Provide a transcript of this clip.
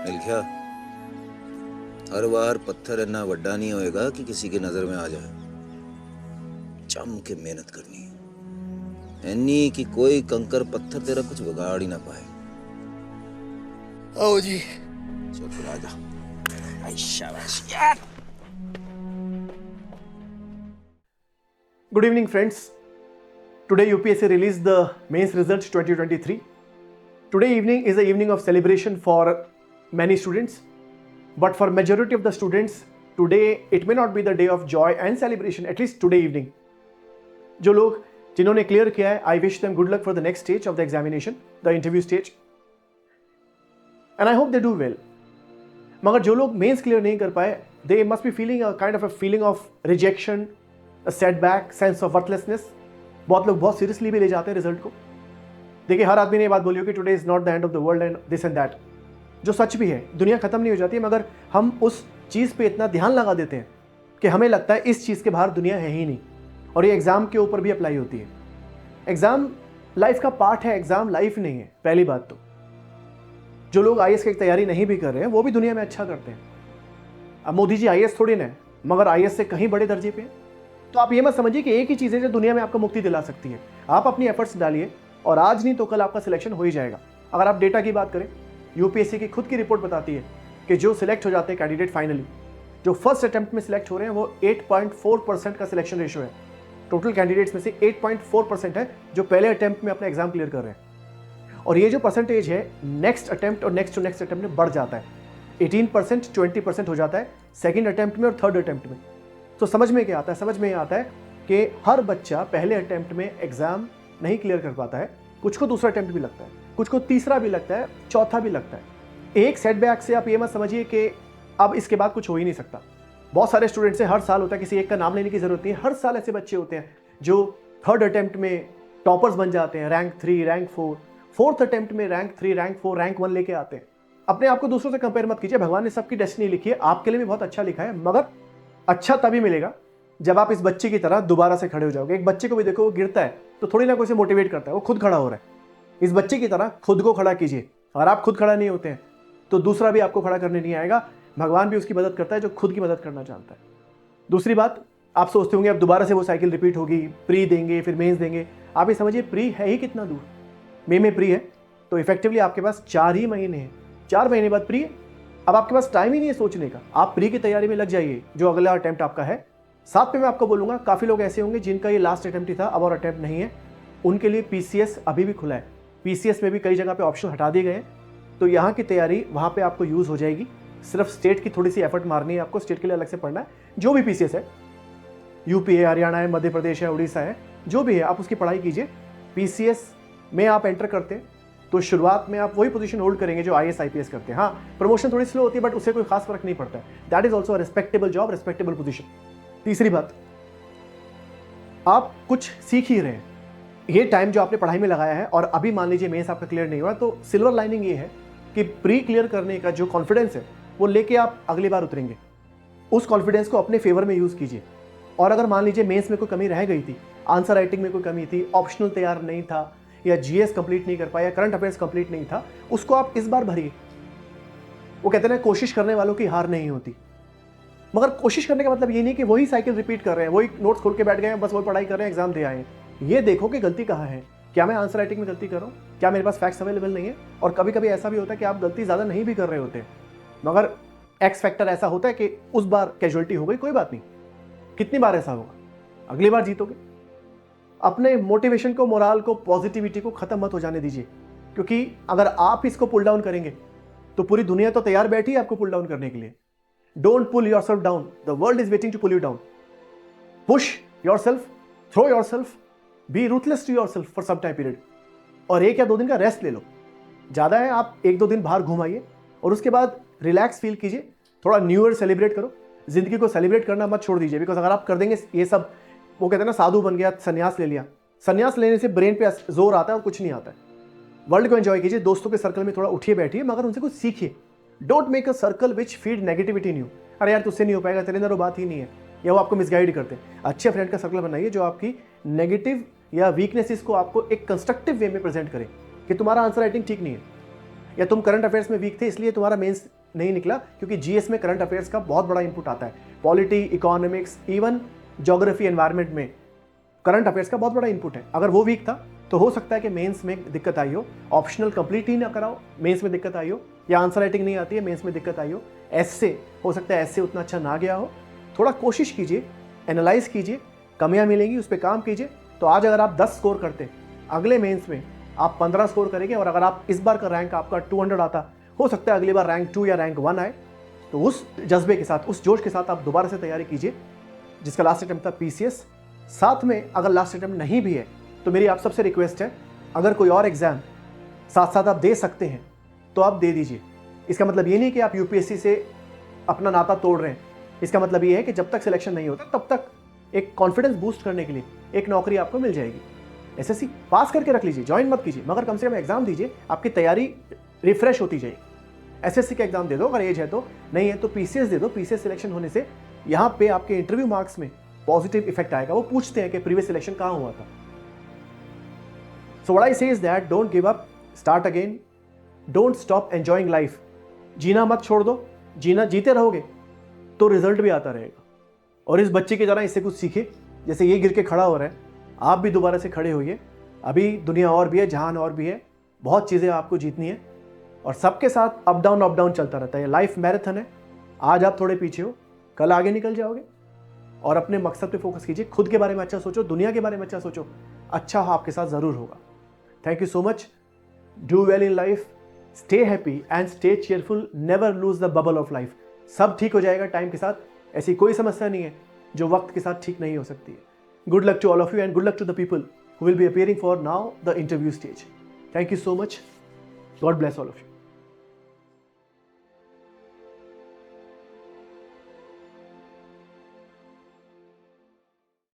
मिलख्या, हर बार पत्थर इतना वड्डा नहीं होएगा कि किसी के नजर में आ जाए। जम के मेहनत करनी है इन्नी कि कोई कंकर पत्थर तेरा कुछ बिगाड़ ही ना पाए। आओ जी। चल फिर आजा। आई शाबाश यार। Good evening, friends. Today UPSC released the mains results 2023. Today evening is the evening of celebration for many students, but for majority of the students, today it may not be the day of joy and celebration. At least today evening. जो लोग जिन्होंने clear किया है, I wish them good luck for the next stage of the examination, the interview stage, and I hope they do well. मगर जो लोग mains clear नहीं कर पाए, they must be feeling a kind of a feeling of rejection, a setback, sense of worthlessness. बहुत लोग बहुत seriously भी ले जाते हैं रिजल्ट को। देखिए, हर आदमी ने ये बात बोली हो कि today is not the end of the world and this and that, जो सच भी है। दुनिया खत्म नहीं हो जाती है, मगर हम उस चीज़ पे इतना ध्यान लगा देते हैं कि हमें लगता है इस चीज़ के बाहर दुनिया है ही नहीं। और ये एग्ज़ाम के ऊपर भी अप्लाई होती है। एग्ज़ाम लाइफ का पार्ट है, एग्ज़ाम लाइफ नहीं है। पहली बात तो जो लोग IAS की तैयारी नहीं भी कर रहे हैं वो भी दुनिया में अच्छा करते हैं। अब मोदी जी IAS थोड़ी ना है, मगर IAS से कहीं बड़े दर्जे पे हैं। तो आप ये मत समझिए कि एक ही चीज़ है जो दुनिया में आपको मुक्ति दिला सकती है। आप अपनी एफर्ट्स डालिए और आज नहीं तो कल आपका सिलेक्शन हो ही जाएगा। अगर आप डेटा की बात करें, यूपीएससी की खुद की रिपोर्ट बताती है कि जो सिलेक्ट हो जाते हैं कैंडिडेट फाइनली, जो फर्स्ट अटेम्प्ट में सिलेक्ट हो रहे हैं, वो 8.4% का सिलेक्शन रेशियो है। टोटल कैंडिडेट्स में से 8.4% है जो पहले अटेम्प्ट में अपना एग्जाम क्लियर कर रहे हैं। और ये जो परसेंटेज है नेक्स्ट अटेम्प्ट और नेक्स्ट टू नेक्स्ट अटेम्प्ट में बढ़ जाता है। 18%, 20% हो जाता है सेकेंड अटेम्प्ट में और थर्ड अटेम्प्ट में। तो समझ में क्या आता है? समझ में ये आता है कि हर बच्चा पहले अटेम्प्ट में एग्जाम नहीं क्लियर कर पाता है। कुछ को दूसरा अटेम्प्ट भी लगता है, कुछ को तीसरा भी लगता है, चौथा भी लगता है। एक सेटबैक से आप ये मत समझिए कि अब इसके बाद कुछ हो ही नहीं सकता। बहुत सारे स्टूडेंट्स से हर साल होता है, किसी एक का नाम लेने की जरूरत नहीं है। हर साल ऐसे बच्चे होते हैं जो थर्ड अटेम्प्ट में टॉपर्स बन जाते हैं, रैंक 3, रैंक 4, फोर्थ अटेम्प्ट में रैंक 3, रैंक 4, रैंक 1 लेके आते हैं। अपने आप को दूसरों से कंपेयर मत कीजिए। भगवान ने सबकी डेस्टिनी लिखी है, आपके लिए भी बहुत अच्छा लिखा है, मगर अच्छा तभी मिलेगा जब आप इस बच्चे की तरह दोबारा से खड़े हो जाओगे। एक बच्चे को भी देखो, वो गिरता है तो थोड़ी ना कोई से मोटिवेट करता है, वो खुद खड़ा हो रहा है। इस बच्चे की तरह खुद को खड़ा कीजिए। अगर आप खुद खड़ा नहीं होते हैं तो दूसरा भी आपको खड़ा करने नहीं आएगा। भगवान भी उसकी मदद करता है जो खुद की मदद करना चाहता है। दूसरी बात, आप सोचते होंगे अब दोबारा से वो साइकिल रिपीट होगी, प्री देंगे फिर मेंस देंगे। आप ये समझिए प्री है ही कितना दूर। मई में प्री है तो इफेक्टिवली आपके पास 4 ही महीने हैं। 4 महीने बाद प्री है। अब आपके पास टाइम ही नहीं है सोचने का। आप प्री की तैयारी में लग जाइए जो अगला अटेम्प्ट आपका है। साथ में मैं आपको बोलूंगा, काफ़ी लोग ऐसे होंगे जिनका ये लास्ट अटेम्प्ट ही था, अब और अटेम्प्ट नहीं है। उनके लिए PCS अभी भी खुला है। PCS में भी कई जगह पे ऑप्शन हटा दिए गए हैं, तो यहाँ की तैयारी वहाँ पे आपको यूज़ हो जाएगी। सिर्फ स्टेट की थोड़ी सी एफर्ट मारनी है आपको, स्टेट के लिए अलग से पढ़ना है। जो भी PCS है, यूपी है, हरियाणा है, मध्य प्रदेश है, उड़ीसा है, जो भी है आप उसकी पढ़ाई कीजिए। PCS में आप एंटर करते हैं तो शुरुआत में आप वही पोजीशन होल्ड करेंगे जो IAS IPS करते हैं। हाँ, प्रमोशन थोड़ी स्लो होती है बट उससे कोई खास फर्क नहीं पड़ता है। That is also respectable job, respectable position. तीसरी बात, आप कुछ सीख ही रहे हैं। ये टाइम जो आपने पढ़ाई में लगाया है और अभी मान लीजिए मेंस आपका क्लियर नहीं हुआ, तो सिल्वर लाइनिंग ये है कि प्री क्लियर करने का जो कॉन्फिडेंस है वो लेके आप अगली बार उतरेंगे। उस कॉन्फिडेंस को अपने फेवर में यूज़ कीजिए। और अगर मान लीजिए मेंस में कोई कमी रह गई थी, आंसर राइटिंग में कोई कमी थी, ऑप्शनल तैयार नहीं था, या GS कंप्लीट नहीं कर पाया, करंट अफेयर्स कंप्लीट नहीं था, उसको आप इस बार भरिए। वो कहते हैं कोशिश करने वालों की हार नहीं होती। मगर कोशिश करने का मतलब ये नहीं कि वही साइकिल रिपीट कर रहे हैं, वही नोट्स खोल के बैठ गए हैं, बस वही पढ़ाई कर रहे हैं, एग्जाम दे आए हैं। ये देखो कि गलती कहाँ है। क्या मैं आंसर राइटिंग में गलती कर रहा हूँ? क्या मेरे पास फैक्ट्स अवेलेबल नहीं है? और कभी कभी ऐसा भी होता है कि आप गलती ज़्यादा नहीं भी कर रहे होते, मगर एक्स फैक्टर ऐसा होता है कि उस बार कैजुअलिटी हो गई, कोई बात नहीं। कितनी बार ऐसा होगा? अगली बार जीतोगे। अपने मोटिवेशन को, मोराल को, पॉजिटिविटी को खत्म मत हो जाने दीजिए, क्योंकि अगर आप इसको पुल डाउन करेंगे तो पूरी दुनिया तो तैयार बैठी है आपको पुल डाउन करने के लिए। Don't pull yourself down, the world is waiting to pull you down. Push yourself, throw yourself, be ruthless to yourself for some time period. और 1 या 2 दिन का रेस्ट ले लो। ज़्यादा है आप 1-2 दिन बाहर घुमाइए और उसके बाद रिलैक्स फील कीजिए। थोड़ा न्यू ईयर सेलिब्रेट करो। जिंदगी को सेलिब्रेट करना मत छोड़ दीजिए, बिकॉज अगर आप कर देंगे ये सब, वो कहते हैं ना साधु बन गया, सन्यास ले लिया। सन्यास लेने से ब्रेन पे जोर आता है और कुछ नहीं आता है। वर्ल्ड को एंजॉय कीजिए, दोस्तों के सर्कल में थोड़ा उठिए बैठिए, मगर उनसे कुछ सीखिए। Don't make a circle which feed negativity in you. अरे यार तुझसे नहीं हो पाएगा, तेरे अंदर वो बात ही नहीं है, या वो आपको मिसगाइड करते हैं। अच्छे फ्रेंड का सर्कल बनाइए जो आपकी नेगेटिव या वीकनेसेस को आपको एक कंस्ट्रक्टिव वे में प्रेजेंट करे कि तुम्हारा आंसर राइटिंग ठीक नहीं है। या तुम करंट अफेयर्स में वीक थे इसलिए तुम्हारा मेंस नहीं निकला, क्योंकि जीएस में करंट अफेयर्स का बहुत बड़ा इनपुट आता है। Polity, economics, even geography, environment में करंट अफेयर्स का बहुत बड़ा इनपुट है। अगर वो वीक था तो हो सकता है कि मेंस में दिक्कत आई हो, ऑप्शनल कंप्लीट ही ना कराओ, मेंस में दिक्कत आई हो, या आंसर राइटिंग नहीं आती है, मेंस में दिक्कत आई हो। एससे हो सकता है एससे उतना अच्छा ना गया हो। थोड़ा कोशिश कीजिए, एनालाइज कीजिए, कमियां मिलेंगी उस पर काम कीजिए। तो आज अगर आप 10 स्कोर करते, अगले मेंस में आप 15 स्कोर करेंगे, और अगर आप इस बार का रैंक आपका 200 आता, हो सकता है अगली बार रैंक 2 या रैंक 1 आए। तो उस जज्बे के साथ, उस जोश के साथ आप दोबारा से तैयारी कीजिए, जिसका लास्ट अटेम्प्ट था पीसीएस। साथ में अगर लास्ट अटेम्प्ट नहीं भी है तो मेरी आप सबसे रिक्वेस्ट है, अगर कोई और एग्जाम साथ साथ आप दे सकते हैं तो आप दे दीजिए। इसका मतलब ये नहीं कि आप यूपीएससी से अपना नाता तोड़ रहे हैं। इसका मतलब ये है कि जब तक सिलेक्शन नहीं होता तब तक एक कॉन्फिडेंस बूस्ट करने के लिए एक नौकरी आपको मिल जाएगी। एसएससी पास करके रख लीजिए, ज्वाइन मत कीजिए, मगर कम से कम एग्जाम दीजिए, आपकी तैयारी रिफ्रेश होती जाएगी। एसएससी का एग्जाम दे दो, अगर एज है तो, नहीं है तो पीसीएस दे दो। पीसीएस सिलेक्शन होने से यहाँ पे आपके इंटरव्यू मार्क्स में पॉजिटिव इफेक्ट आएगा। वो पूछते हैं कि प्रीवियस सिलेक्शन कहाँ हुआ था। सो what I say is that don't give up, start again, don't stop enjoying life. जीना मत छोड़ दो, जीते रहोगे तो रिजल्ट भी आता रहेगा। और इस बच्चे की तरह इससे कुछ सीखे, जैसे ये गिर के खड़ा हो रहा है, आप भी दोबारा से खड़े होइए। अभी दुनिया और भी है, जहान और भी है, बहुत चीज़ें आपको जीतनी है, और सबके साथ अप डाउन चलता रहता है। लाइफ मैराथन है। आज आप थोड़े पीछे हो, कल आगे निकल जाओगे। और अपने मकसद पे फोकस कीजिए, खुद के बारे में अच्छा सोचो, दुनिया के बारे में अच्छा सोचो, अच्छा आपके साथ ज़रूर होगा। Thank you so much. Do well in life, stay happy and stay cheerful, never lose the bubble of life. सब ठीक हो जाएगा टाइम के साथ, ऐसी कोई समस्या नहीं है जो वक्त के साथ ठीक नहीं हो सकती है। Good luck to all of you and good luck to the people who will be appearing for now the interview stage. Thank you so much. God bless all of you.